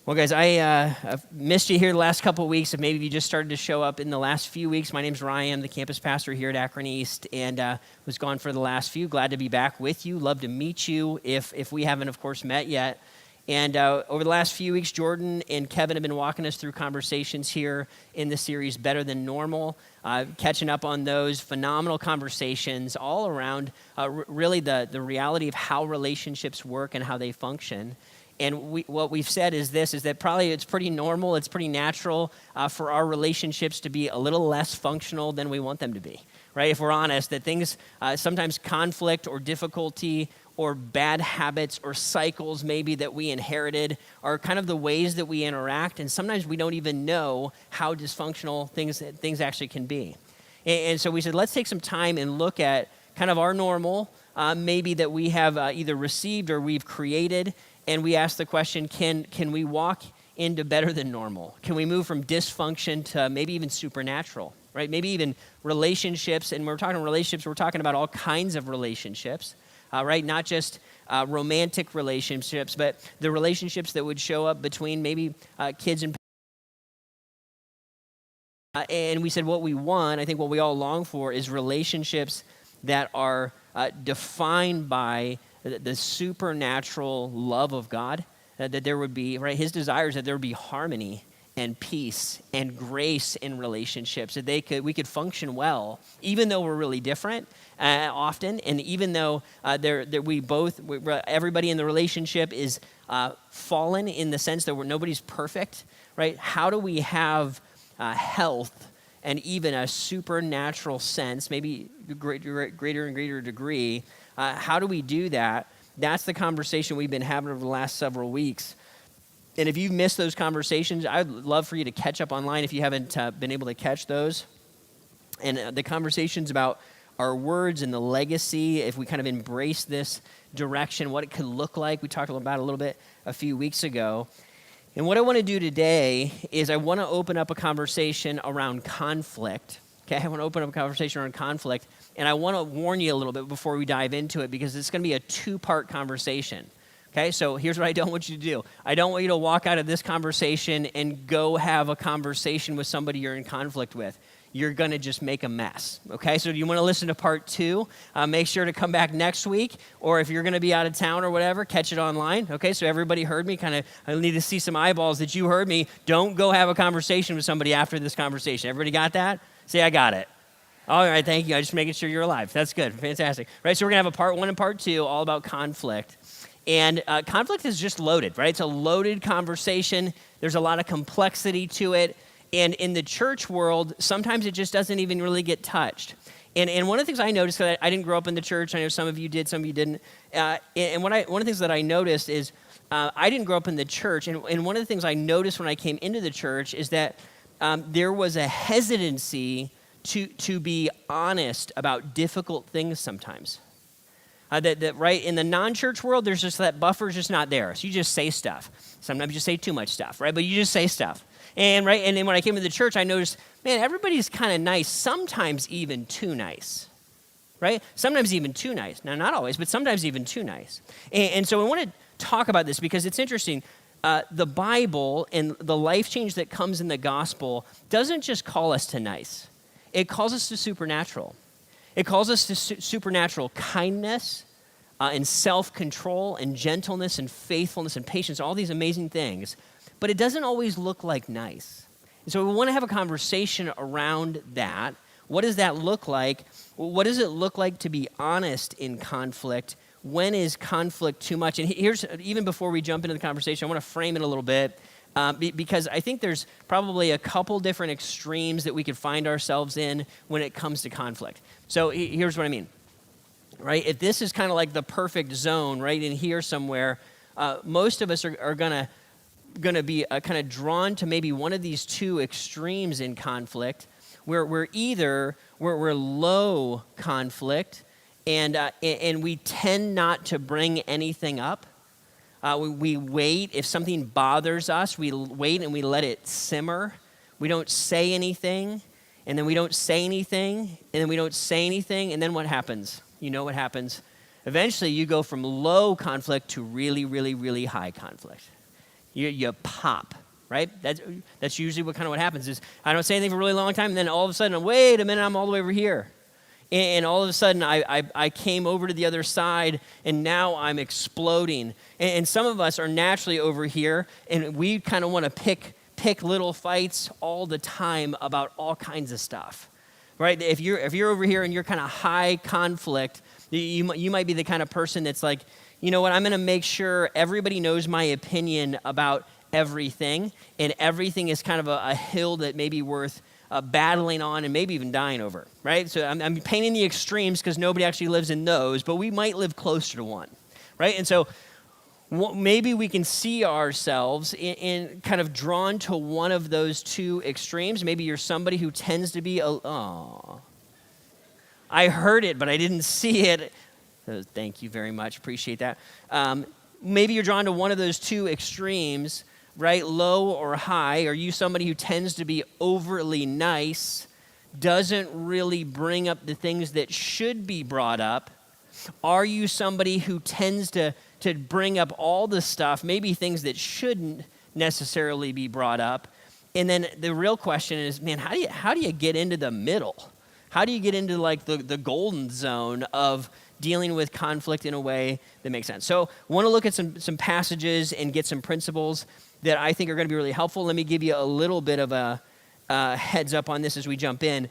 Well, guys, I've missed you here the last couple of weeks. If maybe you just started to show up in the last few weeks, my name's Ryan. I'm the campus pastor here at Akron East, and was gone for the last few. Glad to be back with you. Love to meet you if we haven't, of course, met yet. And over the last few weeks, Jordan and Kevin have been walking us through conversations here in the series Better Than Normal, catching up on those phenomenal conversations all around really the reality of how relationships work and how they function. And what we've said is that probably it's pretty normal, it's pretty natural for our relationships to be a little less functional than we want them to be, right? If we're honest, that things, sometimes conflict or difficulty or bad habits or cycles maybe that we inherited are kind of the ways that we interact, and sometimes we don't even know how dysfunctional things actually can be. And so we said, let's take some time and look at kind of our normal, maybe that we have either received or we've created. And we ask the question, can we walk into better than normal? Can we move from dysfunction to maybe even supernatural, right? Maybe even relationships, and we're talking relationships, we're talking about all kinds of relationships, right? Not just romantic relationships, but the relationships that would show up between maybe kids and and we said what we want, I think what we all long for is relationships that are defined by the supernatural love of God, that there would be, right, his desire is that there would be harmony and peace and grace in relationships, that we could function well, even though we're really different often, and even though everybody in the relationship is fallen in the sense that nobody's perfect, right? How do we have health and even a supernatural sense, maybe greater and greater degree? How do we do that? That's the conversation we've been having over the last several weeks. And if you've missed those conversations, I'd love for you to catch up online if you haven't been able to catch those. And the conversations about our words and the legacy, if we kind of embrace this direction, what it could look like. We talked about it a little bit a few weeks ago. And what I want to do today is I want to open up a conversation around conflict. Okay, I want to open up a conversation around conflict, and I want to warn you a little bit before we dive into it because it's going to be a two-part conversation. Okay, so here's what I don't want you to do. I don't want you to walk out of this conversation and go have a conversation with somebody you're in conflict with. You're going to just make a mess, okay? So do you want to listen to part two? Make sure to come back next week, or if you're going to be out of town or whatever, catch it online, okay? So everybody heard me, I need to see some eyeballs that you heard me. Don't go have a conversation with somebody after this conversation. Everybody got that? Say, I got it. All right, thank you. I'm just making sure you're alive. That's good, fantastic. Right, so we're going to have a part one and part two all about conflict. And conflict is just loaded, right? It's a loaded conversation. There's a lot of complexity to it. And in the church world, sometimes it just doesn't even really get touched. And one of the things I noticed, because I didn't grow up in the church, I know some of you did, some of you didn't. And one of the things that I noticed is I didn't grow up in the church. And one of the things I noticed when I came into the church is that there was a hesitancy to be honest about difficult things sometimes. That right in the non-church world, there's just that buffer's just not there. So you just say stuff. Sometimes you say too much stuff, right? But you just say stuff. And then when I came to the church, I noticed, man, everybody's kind of nice, sometimes even too nice, right? Sometimes even too nice. Now, not always, but sometimes even too nice. And so I want to talk about this because it's interesting. The Bible and the life change that comes in the gospel doesn't just call us to nice. It calls us to supernatural. It calls us to supernatural kindness and self-control and gentleness and faithfulness and patience, all these amazing things. But it doesn't always look like nice. And so we want to have a conversation around that. What does that look like? What does it look like to be honest in conflict? When is conflict too much? And here's, even before we jump into the conversation, I want to frame it a little bit because I think there's probably a couple different extremes that we could find ourselves in when it comes to conflict. So here's what I mean, right? If this is kind of like the perfect zone right in here somewhere, most of us are going to be kind of drawn to maybe one of these two extremes in conflict, where we're low conflict, and we tend not to bring anything up. We wait. If something bothers us, we wait and we let it simmer. We don't say anything, and then we don't say anything, and then we don't say anything, and then what happens? You know what happens? Eventually, you go from low conflict to really, really, really high conflict. You pop, right? That's usually what happens is I don't say anything for a really long time, and then all of a sudden, wait a minute, I'm all the way over here. And all of a sudden, I came over to the other side, and now I'm exploding. And some of us are naturally over here, and we kind of want to pick little fights all the time about all kinds of stuff, right? If you're over here and you're kind of high conflict, you might be the kind of person that's like, you know what, I'm going to make sure everybody knows my opinion about everything, and everything is kind of a hill that may be worth battling on and maybe even dying over, right? So I'm painting the extremes because nobody actually lives in those, but we might live closer to one, right? And so maybe we can see ourselves in kind of drawn to one of those two extremes. Maybe you're somebody who tends to be, I heard it, but I didn't see it. Thank you very much. Appreciate that. Maybe you're drawn to one of those two extremes, right? Low or high. Are you somebody who tends to be overly nice, doesn't really bring up the things that should be brought up? Are you somebody who tends to bring up all the stuff, maybe things that shouldn't necessarily be brought up? And then the real question is, man, how do you get into the middle? How do you get into like the golden zone of dealing with conflict in a way that makes sense? So I want to look at some passages and get some principles that I think are going to be really helpful. Let me give you a little bit of a heads up on this as we jump in.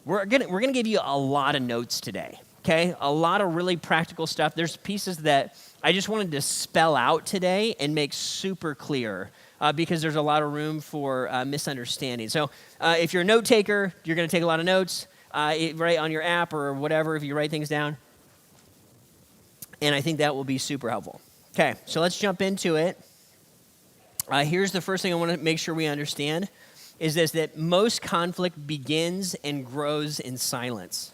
We're gonna give you a lot of notes today, okay? A lot of really practical stuff. There's pieces that I just wanted to spell out today and make super clear because there's a lot of room for misunderstanding. So if you're a note taker, you're gonna take a lot of notes, right on your app or whatever if you write things down. And I think that will be super helpful. Okay, so let's jump into it. Here's the first thing I want to make sure we understand is this, that most conflict begins and grows in silence.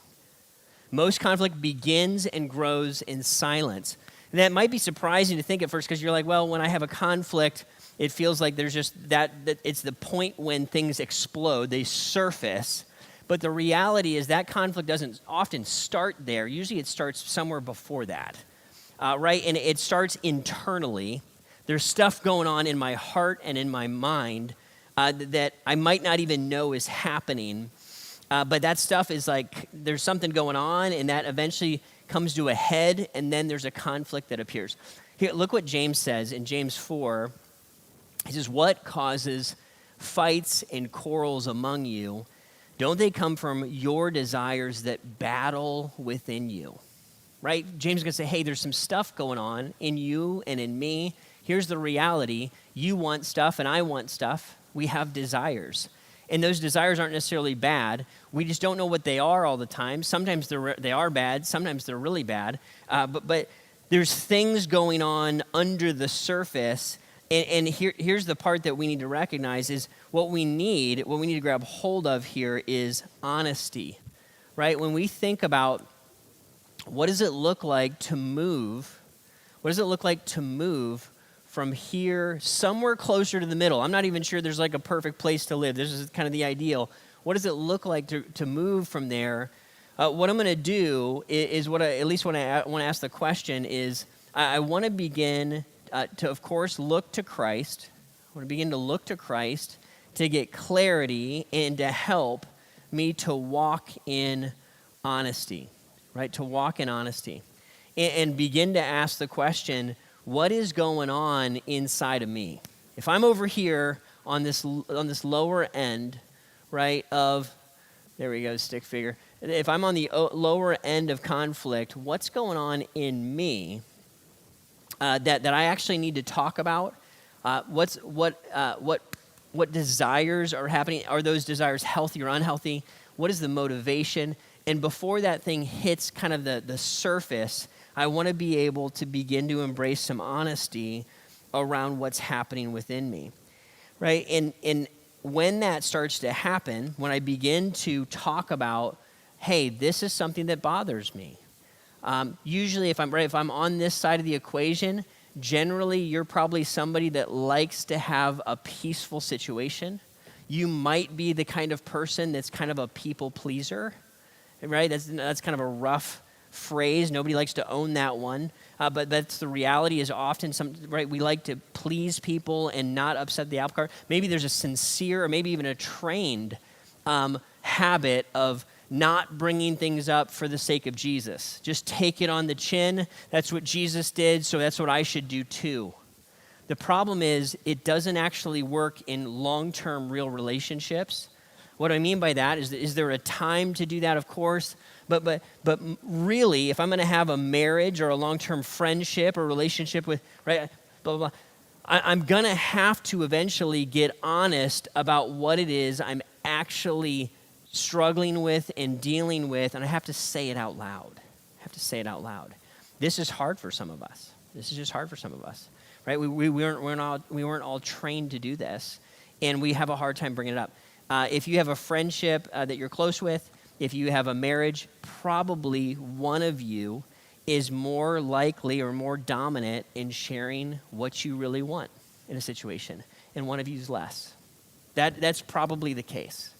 Most conflict begins and grows in silence. And that might be surprising to think at first because you're like, well, when I have a conflict, it feels like there's just that it's the point when things explode, they surface. But the reality is that conflict doesn't often start there. Usually it starts somewhere before that, right? And it starts internally. There's stuff going on in my heart and in my mind that I might not even know is happening. But that stuff is like, there's something going on, and that eventually comes to a head, and then there's a conflict that appears. Here, look what James says in James 4. He says, what causes fights and quarrels among you? Don't they come from your desires that battle within you? Right? James is going to say, hey, there's some stuff going on in you and in me. Here's the reality. You want stuff and I want stuff. We have desires. And those desires aren't necessarily bad. We just don't know what they are all the time. Sometimes they are bad. Sometimes they're really bad. But there's things going on under the surface. And here's the part that we need to recognize is what we need to grab hold of here is honesty, right? When we think about what does it look like to move, from here somewhere closer to the middle. I'm not even sure there's like a perfect place to live. This is kind of the ideal. What does it look like to move from there? What I'm going to do is what I want to ask the question is I want to begin to, of course, look to Christ. I want to begin to look to Christ to get clarity and to help me to walk in honesty, right? To walk in honesty and begin to ask the question, what is going on inside of me? If I'm over here on this lower end, right, there we go, stick figure. If I'm on the lower end of conflict, what's going on in me that I actually need to talk about? What desires are happening? Are those desires healthy or unhealthy? What is the motivation? And before that thing hits kind of the surface, I want to be able to begin to embrace some honesty around what's happening within me, right? And when that starts to happen, when I begin to talk about, hey, this is something that bothers me. Usually, if I'm on this side of the equation, generally you're probably somebody that likes to have a peaceful situation. You might be the kind of person that's kind of a people pleaser, right? That's kind of a rough phrase. Nobody likes to own that one. But that's the reality is often right, we like to please people and not upset the apple cart. Maybe there's a sincere or maybe even a trained habit of not bringing things up for the sake of Jesus. Just take it on the chin. That's what Jesus did, so that's what I should do too. The problem is it doesn't actually work in long-term real relationships. What I mean by that is there a time to do that? Of course. But really, if I'm going to have a marriage or a long-term friendship or relationship with, right, blah, blah, blah, I'm going to have to eventually get honest about what it is I'm actually struggling with and dealing with, and I have to say it out loud. This is hard for some of us. This is just hard for some of us, right? We weren't all trained to do this, and we have a hard time bringing it up. If you have a friendship that you're close with, if you have a marriage, probably one of you is more likely or more dominant in sharing what you really want in a situation, and one of you is less. That's probably the case.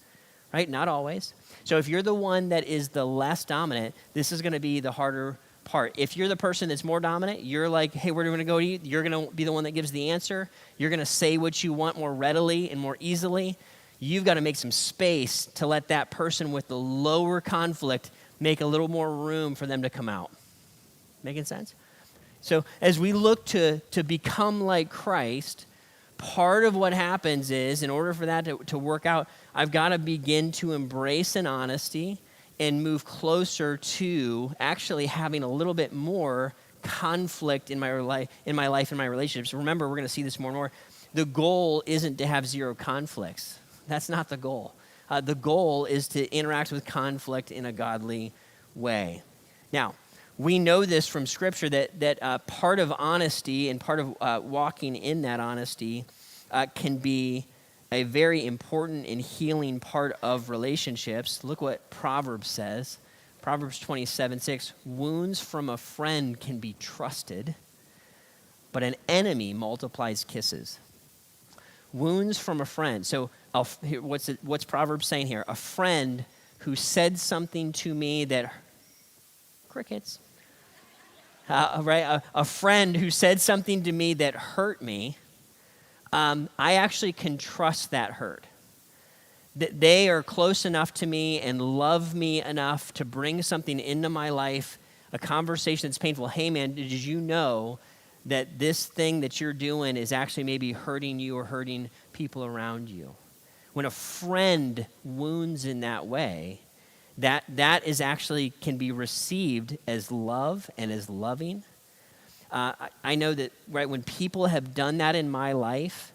Right? Not always. So if you're the one that is the less dominant, this is going to be the harder part. If you're the person that's more dominant, you're like, hey, we're going to go eat. You're going to be the one that gives the answer. You're going to say what you want more readily and more easily. You've got to make some space to let that person with the lower conflict make a little more room for them to come out. Making sense? So as we look to become like Christ, part of what happens is, in order for that to work out, I've got to begin to embrace an honesty and move closer to actually having a little bit more conflict in my life, in my relationships. Remember, we're going to see this more and more. The goal isn't to have zero conflicts. That's not the goal. The goal is to interact with conflict in a godly way. Now, we know this from Scripture that part of honesty and part of walking in that honesty can be a very important and healing part of relationships. Look what Proverbs says. Proverbs 27:6, wounds from a friend can be trusted, but an enemy multiplies kisses. Wounds from a friend. So what's Proverbs saying here? A friend who said something to me that, crickets. Right? A friend who said something to me that hurt me, I actually can trust that hurt. They are close enough to me and love me enough to bring something into my life, a conversation that's painful. Hey, man, did you know that this thing that you're doing is actually maybe hurting you or hurting people around you? When a friend wounds in that way, that is actually can be received as love and as loving. I know that, right, when people have done that in my life,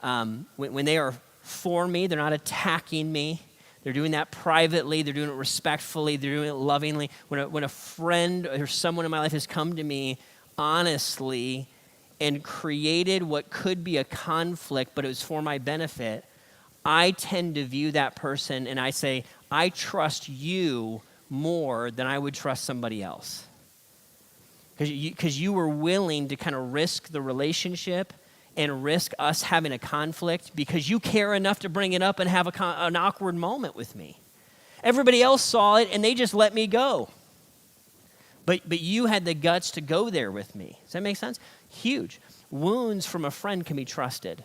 when they are for me, they're not attacking me. They're doing that privately. They're doing it respectfully. They're doing it lovingly. When a friend or someone in my life has come to me honestly and created what could be a conflict, but it was for my benefit, I tend to view that person and I say, I trust you more than I would trust somebody else. Because you were willing to kind of risk the relationship and risk us having a conflict because you care enough to bring it up and have an awkward moment with me. Everybody else saw it and they just let me go. But you had the guts to go there with me. Does that make sense? Huge. Wounds from a friend can be trusted.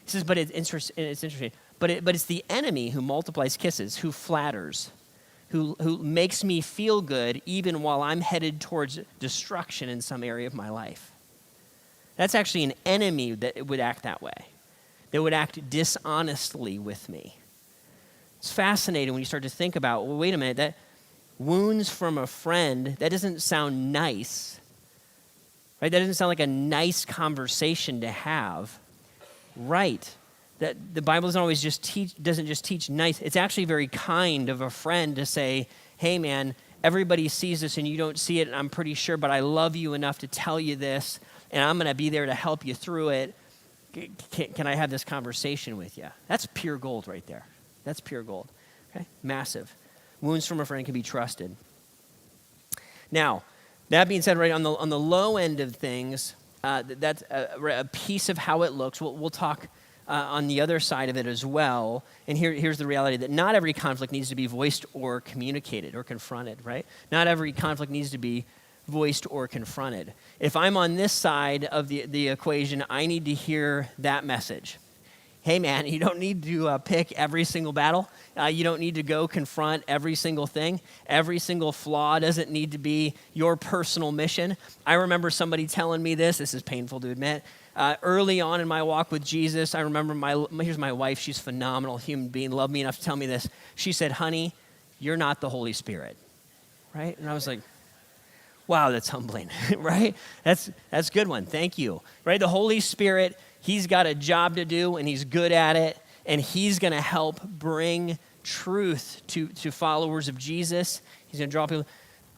He says, but it's interesting. But it's the enemy who multiplies kisses, who flatters, who makes me feel good even while I'm headed towards destruction in some area of my life. That's actually an enemy that would act that way, that would act dishonestly with me. It's fascinating when you start to think about, well, wait a minute, that wounds from a friend, that doesn't sound nice, right? That doesn't sound like a nice conversation to have, right? That the Bible doesn't just teach nice. It's actually very kind of a friend to say, hey, man, everybody sees this and you don't see it, and I'm pretty sure, but I love you enough to tell you this, and I'm going to be there to help you through it. Can I have this conversation with you? That's pure gold right there. That's pure gold. Okay, massive. Wounds from a friend can be trusted. Now, that being said, right on the low end of things, that's a piece of how it looks. We'll talk on the other side of it as well. And here's the reality that not every conflict needs to be voiced or communicated or confronted, right? Not every conflict needs to be voiced or confronted. If I'm on this side of the equation, I need to hear that message. Hey, man, you don't need to pick every single battle. You don't need to go confront every single thing. Every single flaw doesn't need to be your personal mission. I remember somebody telling me this. This is painful to admit. Early on in my walk with Jesus, I remember here's my wife. She's a phenomenal human being, loved me enough to tell me this. She said, honey, you're not the Holy Spirit, right? And I was like, wow, that's humbling, right? That's a good one. Thank you, right? The Holy Spirit, he's got a job to do, and he's good at it, and he's going to help bring truth to followers of Jesus. He's going to draw people.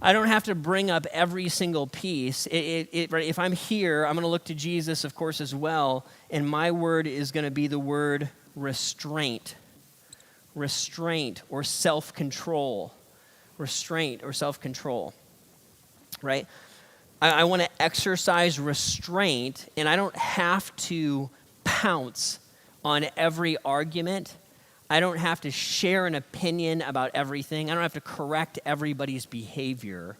I don't have to bring up every single piece. Right? If I'm here, I'm going to look to Jesus, of course, as well, and my word is going to be the word restraint. Restraint or self-control. Restraint or self-control, right? I want to exercise restraint, and I don't have to pounce on every argument. I don't have to share an opinion about everything. I don't have to correct everybody's behavior.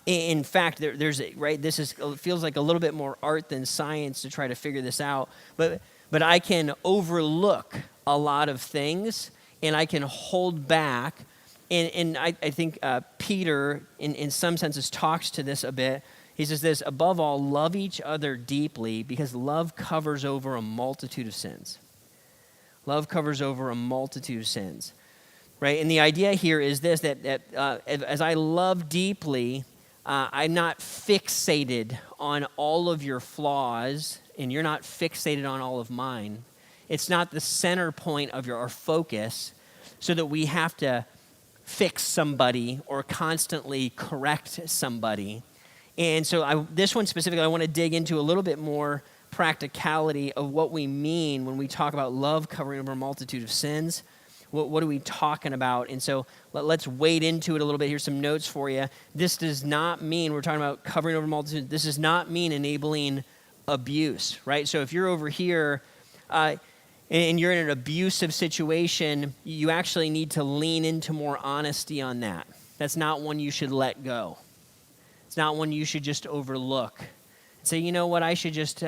In fact, this feels like a little bit more art than science to try to figure this out. But I can overlook a lot of things, and I can hold back. And I think Peter, in some senses, talks to this a bit. He says this, above all, love each other deeply because love covers over a multitude of sins. Love covers over a multitude of sins, right? And the idea here is this, that as I love deeply, I'm not fixated on all of your flaws, and you're not fixated on all of mine. It's not the center point of our focus so that we have to fix somebody or constantly correct somebody. And so this one specifically, I want to dig into a little bit more practicality of what we mean when we talk about love covering over a multitude of sins. What are we talking about? And so let's wade into it a little bit. Here's some notes for you. This does not mean, we're talking about covering over multitude, this does not mean enabling abuse, right? So if you're over here and you're in an abusive situation, you actually need to lean into more honesty on that. That's not one you should let go. It's not one you should just overlook. Say, you know what, I just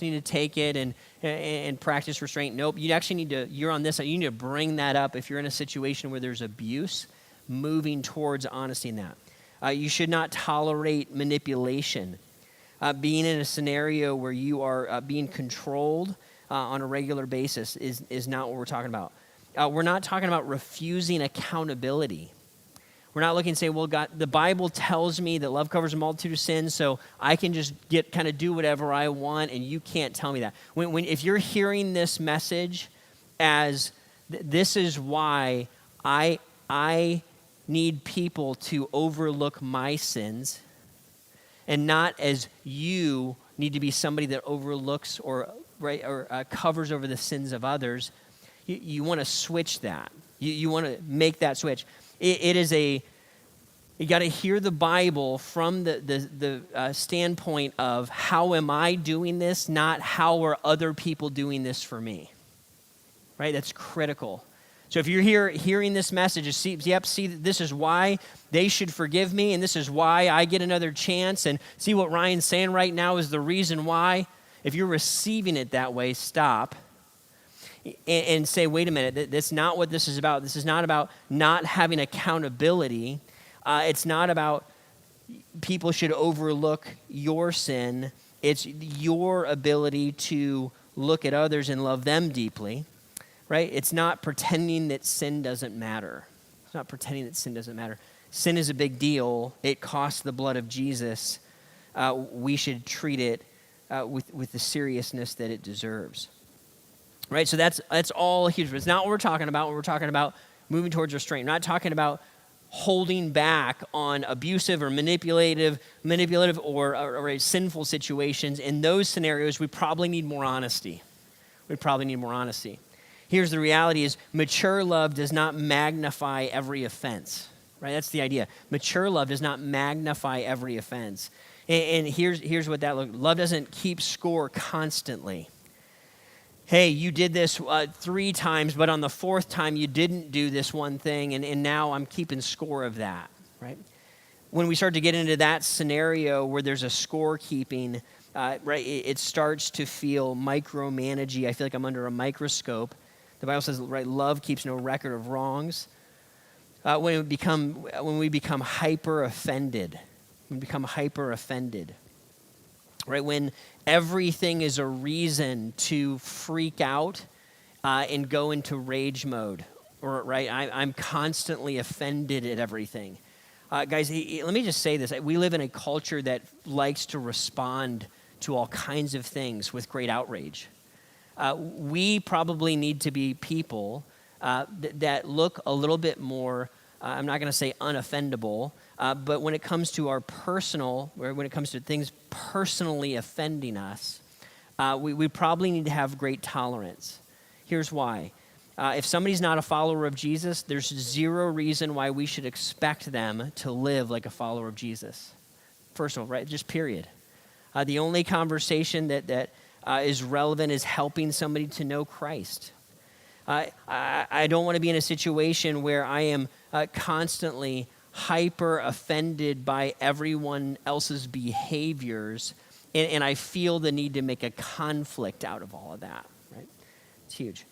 need to take it and practice restraint. Nope, you actually you're on this side, you need to bring that up if you're in a situation where there's abuse, moving towards honesty in that. You should not tolerate manipulation. Being in a scenario where you are being controlled on a regular basis is not what we're talking about. We're not talking about refusing accountability. We're not looking to say, well, God, the Bible tells me that love covers a multitude of sins, so I can just do whatever I want, and you can't tell me that. If you're hearing this message as this is why I need people to overlook my sins, and not as you need to be somebody that overlooks or covers over the sins of others, you want to switch that. You want to make that switch. You got to hear the Bible from the standpoint of how am I doing this, not how are other people doing this for me, right? That's critical. So if you're hearing this message, see, this is why they should forgive me, and this is why I get another chance, and see what Ryan's saying right now is the reason why. If you're receiving it that way, stop. And say, wait a minute, that's not what this is about. This is not about not having accountability. It's not about people should overlook your sin. It's your ability to look at others and love them deeply, right? It's not pretending that sin doesn't matter. It's not pretending that sin doesn't matter. Sin is a big deal. It costs the blood of Jesus. We should treat it with the seriousness that it deserves. Right, so that's all huge. It's not what we're talking about when we're talking about moving towards restraint. We're not talking about holding back on abusive or manipulative or sinful situations. In those scenarios, we probably need more honesty. Here's the reality is mature love does not magnify every offense. Right, that's the idea. Mature love does not magnify every offense. And here's what that looks like. Love doesn't keep score constantly. hey, you did this 3 times, but on the 4th time you didn't do this one thing, and now I'm keeping score of that, right? When we start to get into that scenario where there's a scorekeeping, right, it starts to feel micromanagey. I feel like I'm under a microscope. The Bible says, right, love keeps no record of wrongs. When we become hyper offended, right? When everything is a reason to freak out and go into rage mode, or right, I'm constantly offended at everything. Guys, let me just say this. We live in a culture that likes to respond to all kinds of things with great outrage. We probably need to be people that look a little bit more, I'm not going to say unoffendable, but when it comes to our personal, or when it comes to things personally offending us, we probably need to have great tolerance. Here's why. If somebody's not a follower of Jesus, there's 0 reason why we should expect them to live like a follower of Jesus. First of all, right, just period. The only conversation that is relevant is helping somebody to know Christ. I don't want to be in a situation where I am constantly hyper offended by everyone else's behaviors, and I feel the need to make a conflict out of all of that, right? It's huge.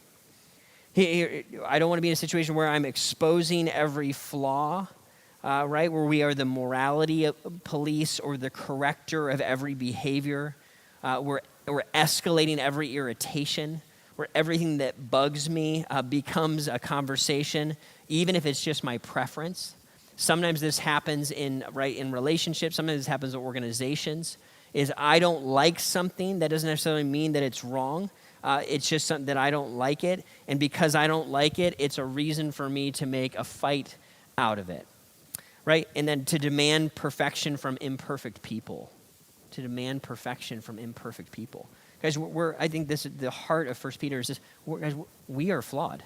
I don't want to be in a situation where I'm exposing every flaw, right? Where we are the morality police or the corrector of every behavior. We're escalating every irritation, where everything that bugs me becomes a conversation, even if it's just my preference. Sometimes this happens in relationships. Sometimes this happens in organizations. Is I don't like something, that doesn't necessarily mean that it's wrong. It's just something that I don't like it. And because I don't like it, it's a reason for me to make a fight out of it, right? And then to demand perfection from imperfect people. Guys, I think this is the heart of 1 Peter is this. Guys, we are flawed,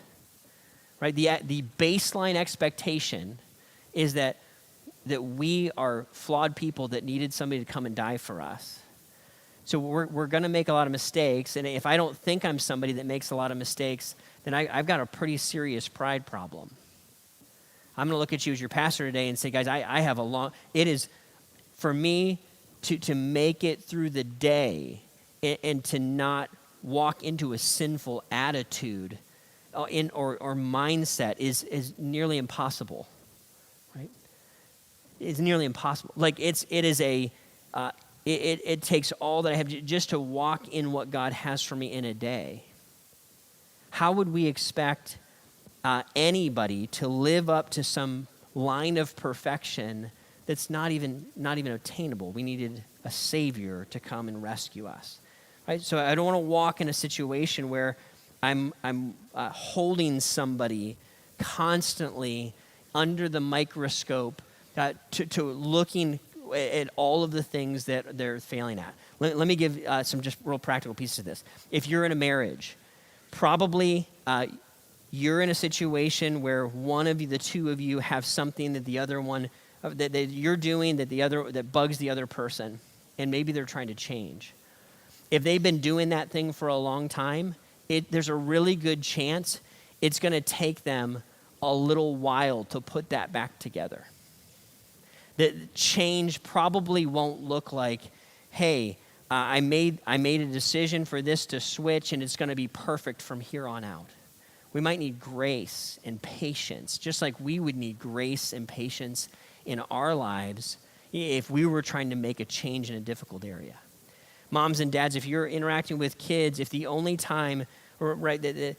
right? The baseline expectation is that we are flawed people that needed somebody to come and die for us. So we're going to make a lot of mistakes, and if I don't think I'm somebody that makes a lot of mistakes, then I've got a pretty serious pride problem. I'm going to look at you as your pastor today and say, guys, it is for me to make it through the day and to not walk into a sinful attitude or mindset is nearly impossible, right? It's nearly impossible. Like it takes all that I have just to walk in what God has for me in a day. How would we expect anybody to live up to some line of perfection that's not even attainable? We needed a Savior to come and rescue us, right? So I don't want to walk in a situation where I'm holding somebody constantly under the microscope to looking at all of the things that they're failing at. Let me give some just real practical pieces of this. If you're in a marriage, probably you're in a situation where one of you, the two of you, have something that the other one that you're doing that bugs the other person, and maybe they're trying to change. If they've been doing that thing for a long time, there's a really good chance it's going to take them a little while to put that back together. The change probably won't look like, hey, I made a decision for this to switch and it's going to be perfect from here on out. We might need grace and patience, just like we would need grace and patience in our lives if we were trying to make a change in a difficult area. Moms and dads, if you're interacting with kids, if the only time, right, there's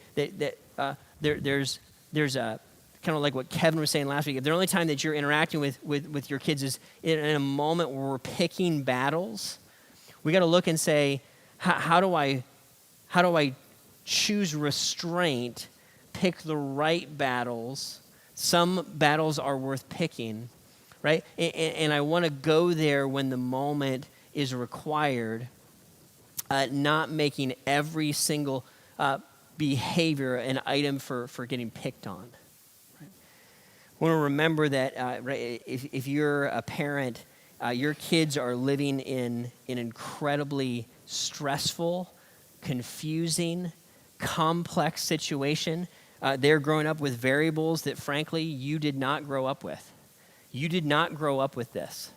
a kind of like what Kevin was saying last week, if the only time that you're interacting with your kids is in a moment where we're picking battles, we got to look and say, how do I choose restraint, pick the right battles? Some battles are worth picking, right? And I want to go there when the moment is required, not making every single behavior an item for getting picked on. I want to remember that if you're a parent, your kids are living in an incredibly stressful, confusing, complex situation. They're growing up with variables that, frankly, you did not grow up with. You did not grow up with this.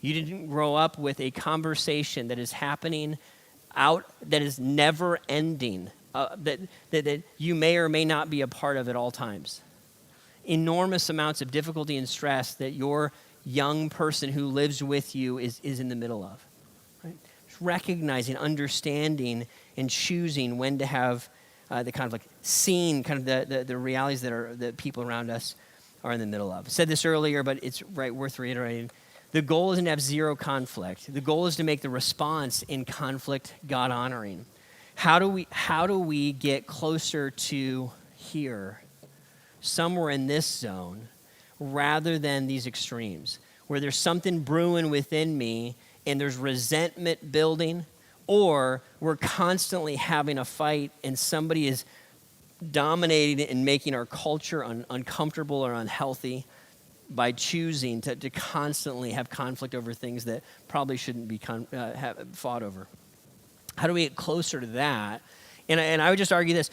You didn't grow up with a conversation that is happening that is never ending, that you may or may not be a part of at all times. Enormous amounts of difficulty and stress that your young person who lives with you is in the middle of. Right? Just recognizing, understanding, and choosing when to have the conflict, seeing kind of the realities that people around us are in the middle of. I said this earlier, but it's worth reiterating. The goal isn't to have zero conflict. The goal is to make the response in conflict God-honoring. How do we get closer to here, somewhere in this zone, rather than these extremes, where there's something brewing within me and there's resentment building, or we're constantly having a fight and somebody is dominating and making our culture uncomfortable or unhealthy by choosing to constantly have conflict over things that probably shouldn't be fought over. How do we get closer to that? And I would just argue this.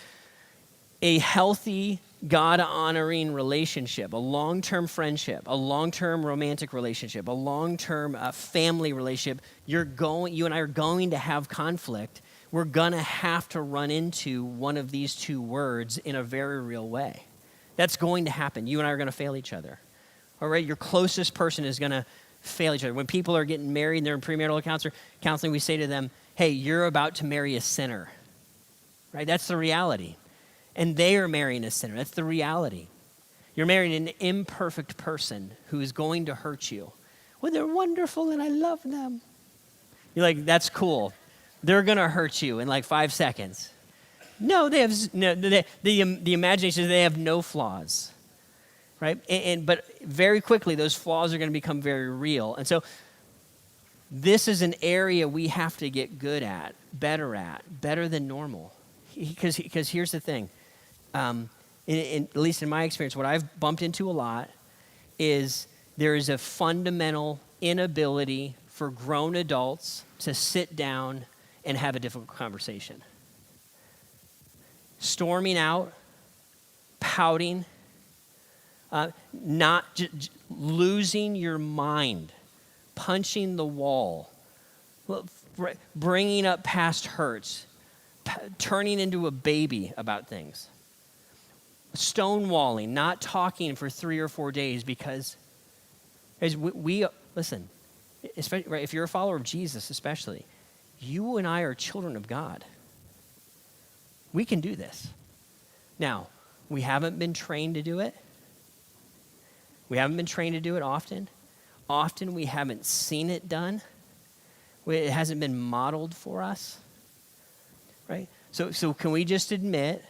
A healthy, God-honoring relationship, a long-term friendship, a long-term romantic relationship, a long-term family relationship, you and I are going to have conflict. We're going to have to run into one of these two words in a very real way. That's going to happen. You and I are going to fail each other. All right, your closest person is going to fail each other. When people are getting married and they're in premarital counseling, we say to them, hey, you're about to marry a sinner. Right? That's the reality. And they are marrying a sinner. That's the reality. You're marrying an imperfect person who is going to hurt you. Well, they're wonderful and I love them. You're like, that's cool. They're going to hurt you in like 5 seconds. No, they have the imagination is they have no flaws. Right? But very quickly, those flaws are going to become very real. And so this is an area we have to get good at, better than normal. Because here's the thing. At least in my experience, what I've bumped into a lot is there is a fundamental inability for grown adults to sit down and have a difficult conversation. Storming out, pouting, losing your mind, punching the wall, bringing up past hurts, turning into a baby about things, stonewalling, not talking for 3 or 4 days because listen, especially, right, if you're a follower of Jesus especially, you and I are children of God. We can do this. Now, we haven't been trained to do it. We haven't been trained to do it often. Often we haven't seen it done. It hasn't been modeled for us, right? So can we just admit,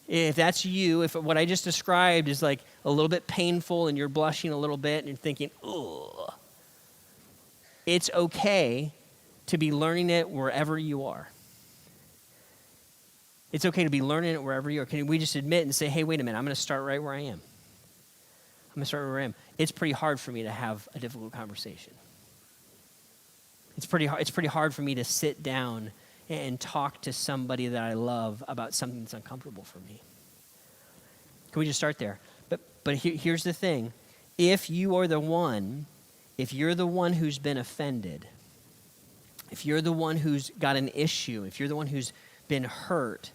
if that's you, if what I just described is like a little bit painful and you're blushing a little bit and you're thinking, ugh, it's okay to be learning it wherever you are. It's okay to be learning it wherever you are. Can we just admit and say, hey, wait a minute, I'm going to start right where I am. I'm going to start where I am. It's pretty hard for me to have a difficult conversation. It's pretty hard for me to sit down and talk to somebody that I love about something that's uncomfortable for me. Can we just start there? But here's the thing. If you're the one who's been offended, if you're the one who's got an issue, if you're the one who's been hurt,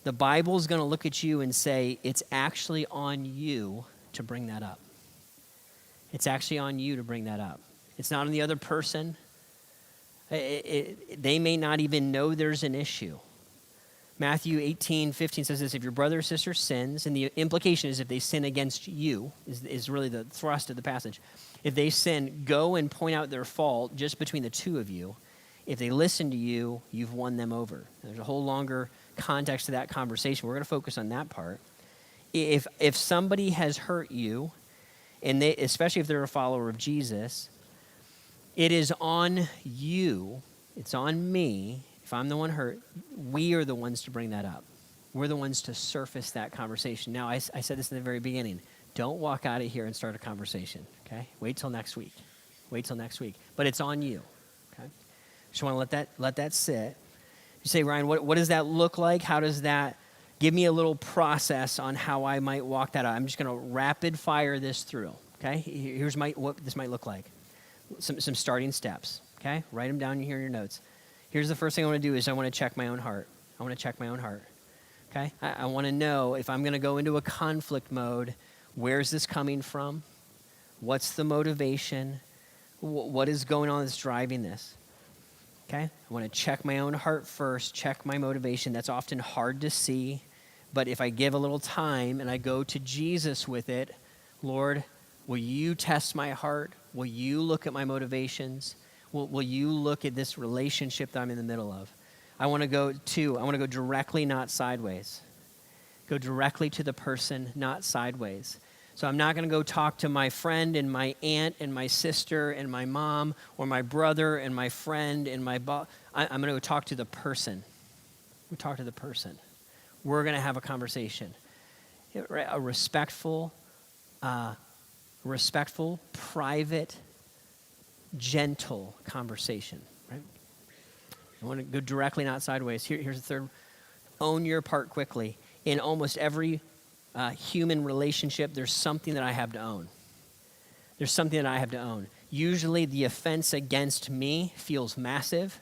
the Bible's going to look at you and say, it's actually on you to bring that up. It's actually on you to bring that up. It's not on the other person. They may not even know there's an issue. Matthew 18:15 says this, if your brother or sister sins, and the implication is if they sin against you, is really the thrust of the passage. If they sin, go and point out their fault just between the two of you. If they listen to you, you've won them over. There's a whole longer context to that conversation. We're going to focus on that part. If somebody has hurt you, and especially if they're a follower of Jesus, it is on you, it's on me, if I'm the one hurt, we are the ones to bring that up. We're the ones to surface that conversation. Now, I said this in the very beginning. Don't walk out of here and start a conversation, okay? Wait till next week. But it's on you, okay? Just want to let that sit. You say, Ryan, what does that look like? How does that give me a little process on how I might walk that out. I'm just going to rapid fire this through, okay? Here's what this might look like. Some starting steps, okay? Write them down here in your notes. Here's the first thing I want to do is I want to check my own heart. I want to check my own heart, okay? I want to know if I'm going to go into a conflict mode, where's this coming from? What's the motivation? What is going on that's driving this? Okay? I want to check my own heart first, check my motivation. That's often hard to see, but if I give a little time and I go to Jesus with it, Lord, will you test my heart? Will you look at my motivations? Will you look at this relationship that I'm in the middle of? I want to go directly, not sideways. Go directly to the person, not sideways. So I'm not going to go talk to my friend and my aunt and my sister and my mom or my brother and my friend and my boss. I'm going to go talk to the person. We talk to the person. We're going to have a conversation. A respectful, private, gentle conversation. Right? I want to go directly, not sideways. Here's the third. Own your part quickly. In almost every human relationship, there's something that I have to own. There's something that I have to own. Usually the offense against me feels massive.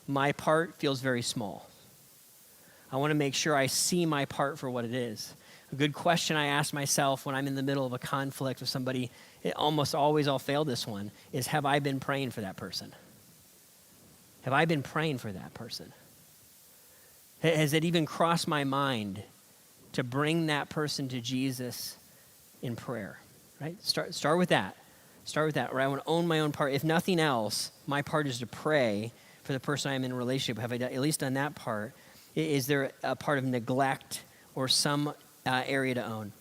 My part feels very small. I want to make sure I see my part for what it is. A good question I ask myself when I'm in the middle of a conflict with somebody, almost always I'll fail this one, is have I been praying for that person? Have I been praying for that person? Has it even crossed my mind to bring that person to Jesus in prayer, right? Start with that. Start with that, right? I want to own my own part. If nothing else, my part is to pray for the person I'm in a relationship. Have I at least done that part? Is there a part of neglect or some area to own?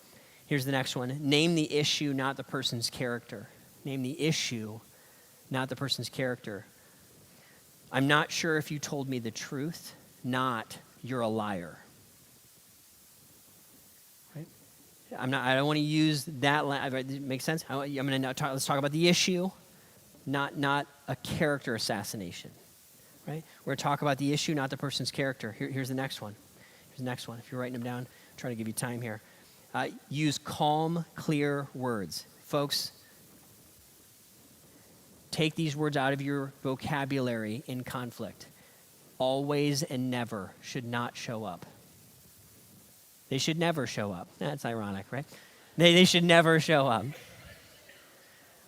Here's the next one. Name the issue, not the person's character. Name the issue, not the person's character. I'm not sure if you told me the truth, not you're a liar. I don't want to use that. It makes sense? Let's talk about the issue, not a character assassination. Right? We're going to talk about the issue, not the person's character. Here's the next one. Here's the next one. If you're writing them down, I'm trying to give you time here. Use calm, clear words. Folks, take these words out of your vocabulary in conflict. Always and never should not show up. They should never show up. That's ironic, right? They should never show up.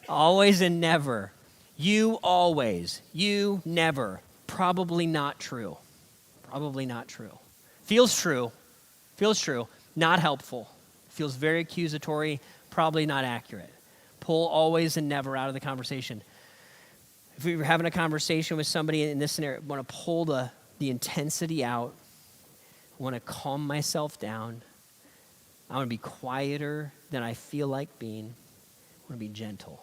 Always and never. You always. You never. Probably not true. Probably not true. Feels true. Feels true. Not helpful. Feels very accusatory. Probably not accurate. Pull always and never out of the conversation. If we were having a conversation with somebody in this scenario, I want to pull the intensity out. I want to calm myself down. I want to be quieter than I feel like being. I want to be gentle.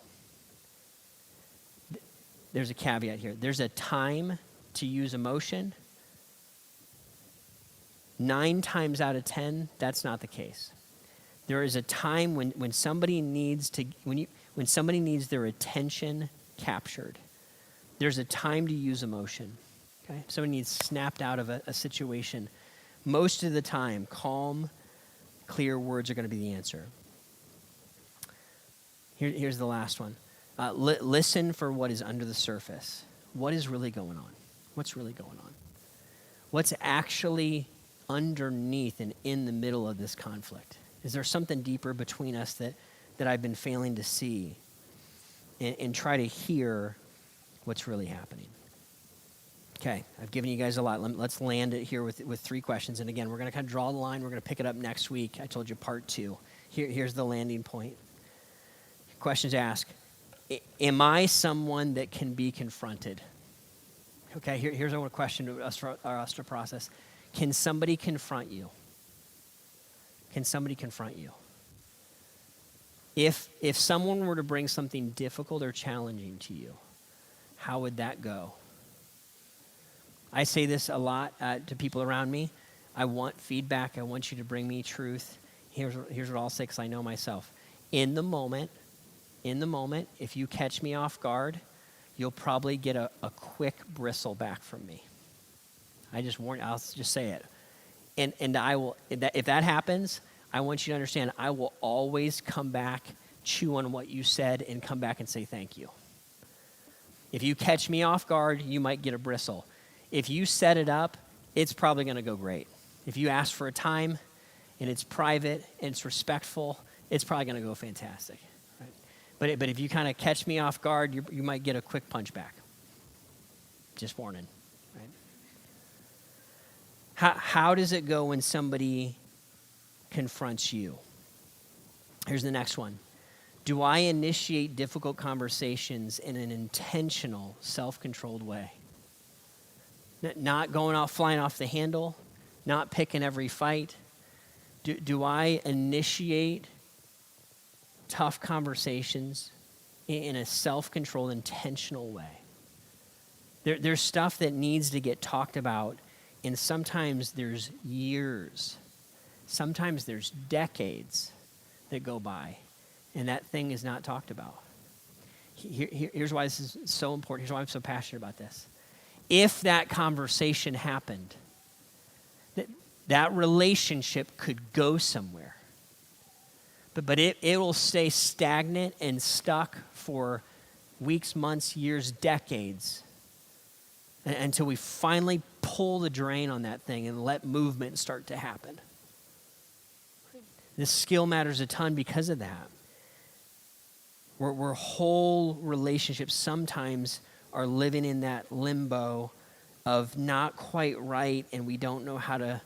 There's a caveat here. There's a time to use emotion. 9 times out of 10, that's not the case. There is a time when somebody needs their attention captured. There's a time to use emotion. Okay? Somebody needs snapped out of a situation. Most of the time, calm, clear words are going to be the answer. Here's the last one. Listen for what is under the surface. What is really going on? What's really going on? What's actually underneath and in the middle of this conflict? Is there something deeper between us that I've been failing to see and try to hear what's really happening? Okay, I've given you guys a lot. Let's land it here with 3 questions. And again, we're going to kind of draw the line. We're going to pick it up next week. I told you part 2. Here's the landing point. Questions to ask. Am I someone that can be confronted? Okay, here's a question to us to process. Can somebody confront you? Can somebody confront you? If someone were to bring something difficult or challenging to you, how would that go? I say this a lot to people around me. I want feedback. I want you to bring me truth. Here's what I'll say because I know myself. In the moment, if you catch me off guard, you'll probably get a quick bristle back from me. I'll just say it. And I will, if that happens, I want you to understand, I will always come back, chew on what you said, and come back and say thank you. If you catch me off guard, you might get a bristle. If you set it up, it's probably going to go great. If you ask for a time and it's private and it's respectful, it's probably going to go fantastic. Right? But if you kind of catch me off guard, you might get a quick punch back. Just warning. Right? How does it go when somebody confronts you? Here's the next one. Do I initiate difficult conversations in an intentional, self-controlled way? Not going off, flying off the handle, not picking every fight. Do I initiate tough conversations in a self-controlled, intentional way? There's stuff that needs to get talked about, and sometimes there's years, sometimes there's decades that go by, and that thing is not talked about. Here's why this is so important. Here's why I'm so passionate about this. If that conversation happened, that relationship could go somewhere. But it will stay stagnant and stuck for weeks, months, years, decades, until we finally pull the drain on that thing and let movement start to happen. This skill matters a ton because of that. Where whole relationships sometimes are living in that limbo of not quite right, and we don't know how to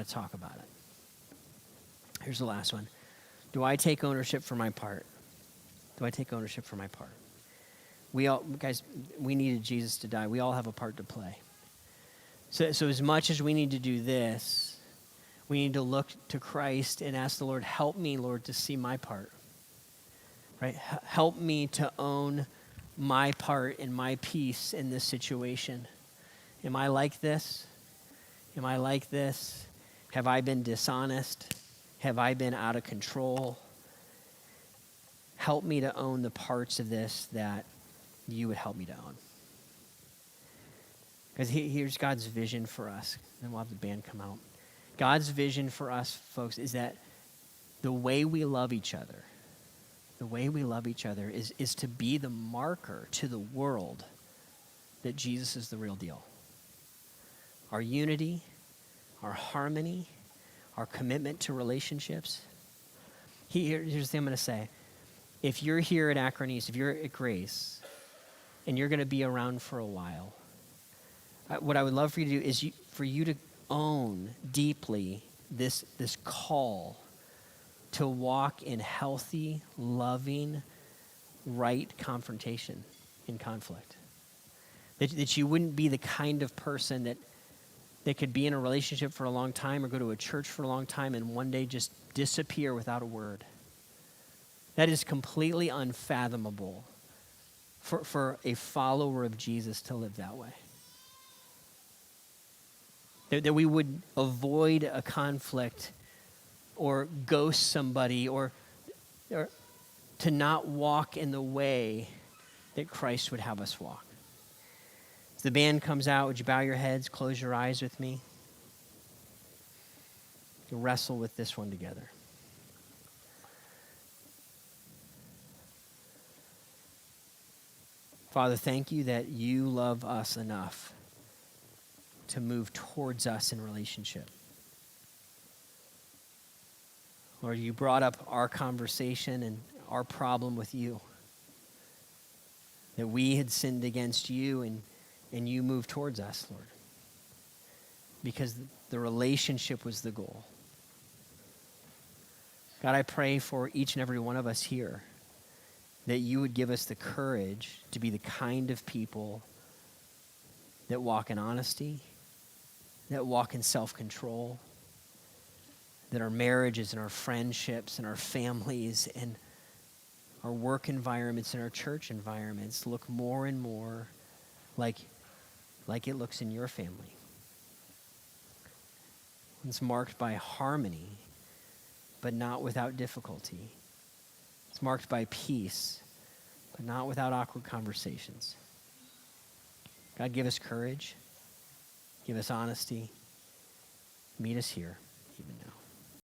talk about it. Here's the last one. Do I take ownership for my part? Do I take ownership for my part? We needed Jesus to die. We all have a part to play. So as much as we need to do this, we need to look to Christ and ask the Lord, help me, Lord, to see my part. Right? Help me to own my part and my piece in this situation. Am I like this? Am I like this? Have I been dishonest? Have I been out of control? Help me to own the parts of this that you would help me to own. Because here's God's vision for us. And we'll have the band come out. God's vision for us, folks, is that the way we love each other, is to be the marker to the world that Jesus is the real deal. Our unity, our harmony, our commitment to relationships. Here's the thing I'm going to say. If you're here at Akron East, if you're at Grace, and you're going to be around for a while, what I would love for you to do is for you to own deeply this call to walk in healthy, loving, right confrontation in conflict. That you wouldn't be the kind of person that could be in a relationship for a long time or go to a church for a long time and one day just disappear without a word. That is completely unfathomable for a follower of Jesus to live that way. That we would avoid a conflict or ghost somebody or to not walk in the way that Christ would have us walk. As the band comes out, would you bow your heads, close your eyes with me? We'll wrestle with this one together. Father, thank you that you love us enough to move towards us in relationship. Lord, you brought up our conversation and our problem with you. That we had sinned against you and you moved towards us, Lord. Because the relationship was the goal. God, I pray for each and every one of us here that you would give us the courage to be the kind of people that walk in honesty, that walk in self-control, that our marriages and our friendships and our families and our work environments and our church environments look more and more like it looks in your family. It's marked by harmony, but not without difficulty. It's marked by peace, but not without awkward conversations. God, give us courage. Give us honesty. meet us here even now.